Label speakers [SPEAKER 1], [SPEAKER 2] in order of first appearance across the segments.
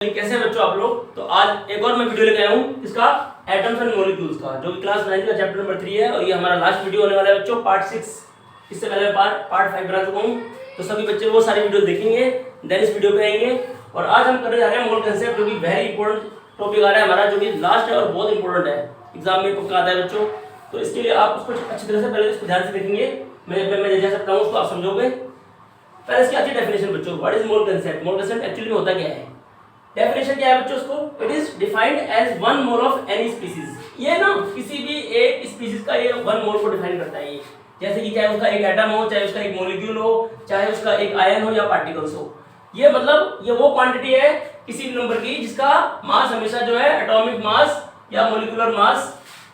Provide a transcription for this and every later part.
[SPEAKER 1] कैसे हैं बच्चों आप लोग। तो आज एक और मैं वीडियो लेके आया हूँ इसका एटम्स एंड मॉलिक्यूल्स का, जो कि क्लास 9 का चैप्टर नंबर 3 है और ये हमारा लास्ट वीडियो होने वाला है बच्चों, पार्ट 6। इससे पहले मैं पार्ट 5 बना चुका हूँ, तो सभी बच्चे वो सारी वीडियो देखेंगे, देन इस वीडियो पे आएंगे। और आज हम करने जा रहे हैं मोल कंसेप्ट, जो कि वेरी इंपॉर्टेंट टॉपिक आ रहा है हमारा, जो कि लास्ट है और बहुत इंपॉर्टेंट है, एग्जाम में पक्का आता है बच्चों। तो इसके लिए आप उसको अच्छी तरह से पहले इसको ध्यान से देखेंगे, मैं जैसा बताऊँ उसको आप समझोगे। पहले इसकी अच्छी डेफिनेशन बच्चों, what is mole concept. Mole concept actually में होता क्या है, डेफिनेशन क्या है बच्चों उसको, it is defined as 1 mole of any species. ये ना किसी भी एक स्पीसीज का ये 1 मोल को डिफाइन करता है ये, जैसे कि चाहे उसका एक एटम हो, चाहे उसका एक मॉलिक्यूल हो, चाहे उसका एक आयन हो या पार्टिकल्स हो। ये मतलब ये वो क्वांटिटी है किसी भी नंबर की जिसका मास हमेशा जो है एटॉमिक मास या मॉलिक्यूलर मास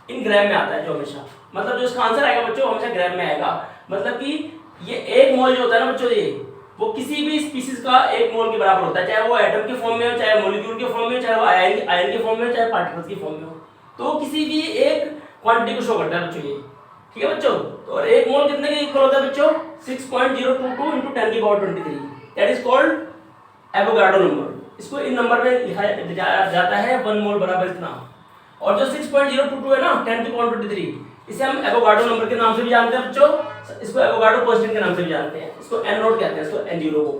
[SPEAKER 1] इन ग्राम में आता है, जो हमेशा मतलब जो इसका आंसर आएगा बच्चों हमेशा ग्राम में आएगा। मतलब कि ये एक मोल जो होता है ना बच्चों, ये वो किसी भी स्पीसीज का एक मोल के बराबर होता है, चाहे वो एटम के फॉर्म में हो, चाहे मॉलिक्यूल के फॉर्म में हो, चाहे वो आयन के फॉर्म में हो, चाहे पार्टिकल्स के फॉर्म में हो। तो किसी भी एक क्वांटिटी को शो करता है बच्चों ये, ठीक है बच्चों। तो और एक मोल कितने के इक्वल होता है बच्चों, 6.022 × 10⁻23, that is called Avogadro number. इसको इन नंबर में लिखा जाता है 1 मोल बराबर इतना। और जो 6.022 है ना 10⁻23, इसे हम एवोगाड्रो नंबर के नाम से भी जानते हैं बच्चों, इसको एवोगाड्रो कांस्टेंट के नाम से भी जानते हैं, इसको एन नॉट कहते हैं, इसको n0 को।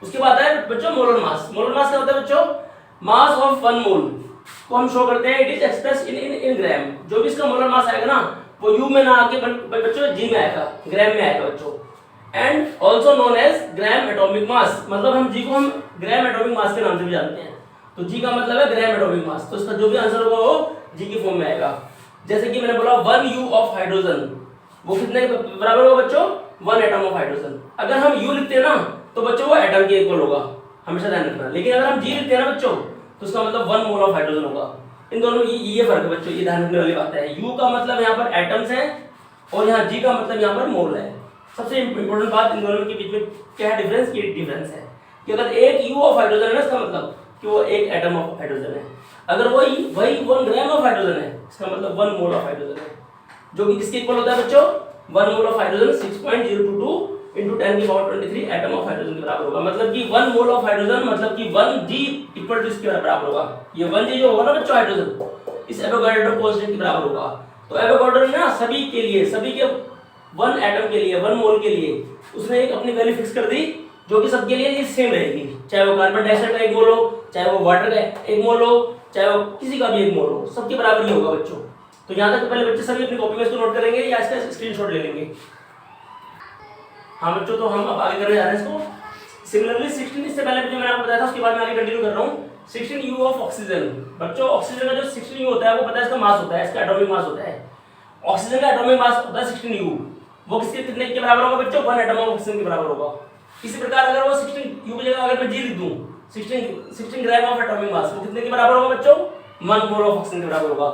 [SPEAKER 1] उसके बाद है बच्चों मोलर मास। मोलर मास क्या होता है बच्चों, मास ऑफ 1 मोल को हम शो करते हैं, इट इज एक्सप्रेस इन ग्राम। जो भी इसका मोलर मास आएगा ना वो यू में ना आके बच्चों जी में आएगा, ग्राम में आएगा बच्चों। And also known as gram atomic mass, मतलब हम जी को हम ग्राम एटॉमिक मास के नाम से भी जानते हैं। तो जी का मतलब है ग्राम एटॉमिक मास, तो इसका जो भी आंसर होगा वो जी की फॉर्म में आएगा। जैसे कि मैंने बोला 1 U ऑफ हाइड्रोजन, वो कितने बराबर होगा बच्चों, 1 एटम ऑफ हाइड्रोजन। अगर हम U लिखते हैं ना तो बच्चों वो एटम के इक्वल होगा, हमेशा ध्यान रखना। लेकिन अगर हम G लिखते हैं ना बच्चों तो उसका मतलब 1 मोल ऑफ हाइड्रोजन होगा। इन दोनों में ये फर्क है बच्चों, ये ध्यान रखने वाली बात है। U का मतलब यहाँ पर एटम्स है और यहाँ G का मतलब यहाँ पर मोल है। सबसे इंपॉर्टेंट बात इन दोनों के बीच में क्या है डिफरेंस, ये डिफरेंस है कि अगर एक U ऑफ हाइड्रोजन है ना, इसका मतलब कि वो एक एटम ऑफ हाइड्रोजन है। अगर वही 1 ग्राम ऑफ हाइड्रोजन है, इसका मतलब 1 मोल ऑफ हाइड्रोजन है, जो कि किसके इक्वल होता है बच्चों, 1 mole of hydrogen 6.022 × 10⁻23 atom of hydrogen के बराबर होगा। मतलब कि 1 मोल ऑफ हाइड्रोजन मतलब कि 1G इक्वल टू इसके बराबर होगा। ये 1G जो होगा ना बच्चों हाइड्रोजन, इस एवोगाड्रो कांस्टेंट के बराबर होगा। तो एवोगाड्रो ने ना सभी के 1 एटम के लिए 1 मोल के लिए उसने एक अपनी वैल्यू फिक्स कर दी, जो कि सबके लिए ये सेम रहेगी, चाहे वो कार्बन डाइऑक्साइड का एक मोल हो, चाहे वो वाटर का एक मोल हो, चाहे वो किसी का भी एक मोल हो, सबके बराबर ही होगा बच्चों। तो यहाँ तक पहले बच्चे सभी अपनी कॉपी में इसको नोट करेंगे या इसका स्क्रीनशॉट ले लेंगे। हाँ बच्चों, तो हम अब आगे करने जा रहे हैं इसको। सिमिलरली 16, इससे पहले जो मैंने आपको बताया था उसके बाद मैं आगे कंटिन्यू कर रहा हूँ। 16 U ऑफ ऑक्सीजन। बच्चों ऑक्सीजन का जो 16 U होता है वो पता है इसका मास होता है, इसका एटॉमिक मास होता है। ऑक्सीजन का एटॉमिक मास होता है 16 U, वो किसके कितने के बराबर होगा बच्चों, 1 एटम ऑफ ऑक्सीजन के बराबर होगा। इसी प्रकार अगर वो 16 U की जगह अगर मैं G लिख दूं, 16 ग्राम ऑफ एटॉमिक मास, वो कितने के बराबर होगा बच्चों, 1 मोल ऑफ ऑक्सीजन के बराबर होगा।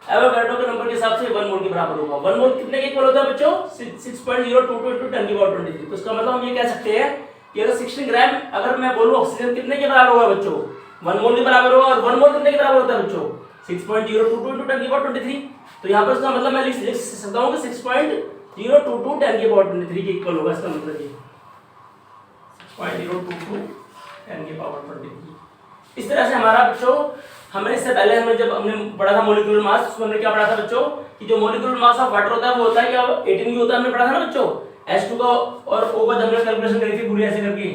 [SPEAKER 1] एवोगाड्रो के नंबर के हिसाब से 1 मोल के बराबर होगा। 1 मोल कितने के इक्वल होता है बच्चों, 6.022 × 10⁻23। तो इसका मतलब हम ये कह सकते हैं कि अगर 16 ग्राम अगर मैं बोलूं ऑक्सीजन कितने के बराबर होगा बच्चों, 1 मोल के बराबर होगा। और 1 मोल कितने के बराबर होता है बच्चों, 6.022 × 10⁻23। तो यहाँ पर इसका मतलब मैं लिख सकता हूँ कि 6.022 × 10⁻23 के इक्वल होगा। इसका मतलब ये 6.022 × 10⁻23। इस तरह से हमारा बच्चों, हमने इससे पहले जब हमने पढ़ा था मॉलिक्यूलर मास, उसमें हमने क्या पढ़ा था बच्चों कि जो मॉलिक्यूलर मास ऑफ वाटर होता है वो होता है क्या, 18 होता है, हमने पढ़ा था ना बच्चों। H2 का और O का हमने कैलकुलेशन करी थी पूरी ऐसे करके,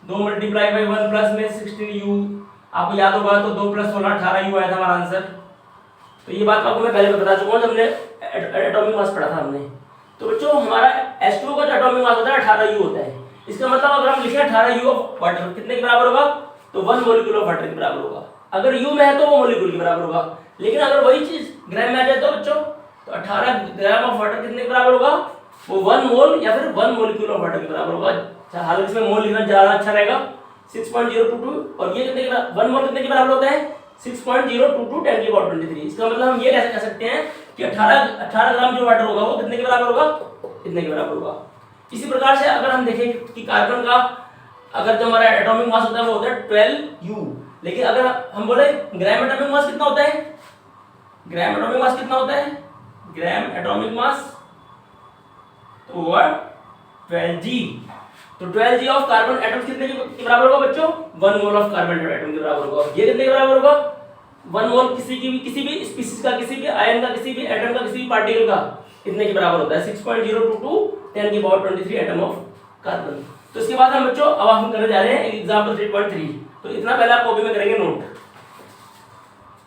[SPEAKER 1] 2 × 1 प्लस में 16 U, आपको याद होगा तो 2 + 16 18 U आया था हमारा आंसर। तो ये बात आपको मैं पहले बता चुका हूँ, जब हमने एटॉमिक मास पढ़ा था हमने। तो बच्चों हमारा H2 का जो एटॉमिक मास होता है 18 U होता है। इसका मतलब अगर हम लिखें 18 U ऑफ वाटर कितने के बराबर होगा, तो 1 मॉलिक्यूल ऑफ वाटर के बराबर होगा। अगर U में है तो वो मॉलिक्यूल के बराबर होगा। लेकिन अगर वही चीज ग्राम में आ जाए तो बच्चों, तो 18 ग्राम ऑफ वाटर कितने के बराबर होगा, वो 1 मोल या फिर 1 मॉलिक्यूल ऑफ वाटर के बराबर होगा। हालांकि इसमें मोल लिखना ज्यादा अच्छा रहेगा, 6.022। और ये कितने के 1 मोल कितने के बराबर होता है, 6.022 × 10⁻23। इसका मतलब हम ये कैसे कह सकते हैं कि 18 ग्राम जो वाटर होगा वो कितने के बराबर होगा, कितने के बराबर होगा। इसी प्रकार से अगर हम देखें कि कार्बन का अगर जो हमारा एटॉमिक मास होता है वो होता है 12 U। लेकिन अगर हम बोले ग्राम एटॉमिक मास कितना होता है, ग्राम एटॉमिक मास कितना होता है, ग्राम एटॉमिक मास तो 12G। तो 12 जी ऑफ कार्बन एटम्स कितने के बराबर होगा बच्चों? 1 मोल ऑफ कार्बन एटम के बराबर होगा। ये कितने के बराबर होगा? 1 मोल किसी भी स्पीशीज का, किसी भी आयन का, किसी भी एटम का, किसी भी पार्टिकल का कितने के बराबर होता है? 6.022 10 की पावर 23 एटम ऑफ कार्बन। तो इसके बाद हम बच्चों अब हम करने जा रहे हैं एग्जांपल 3.3। तो इतना पहले आप कॉपी में करेंगे नोट।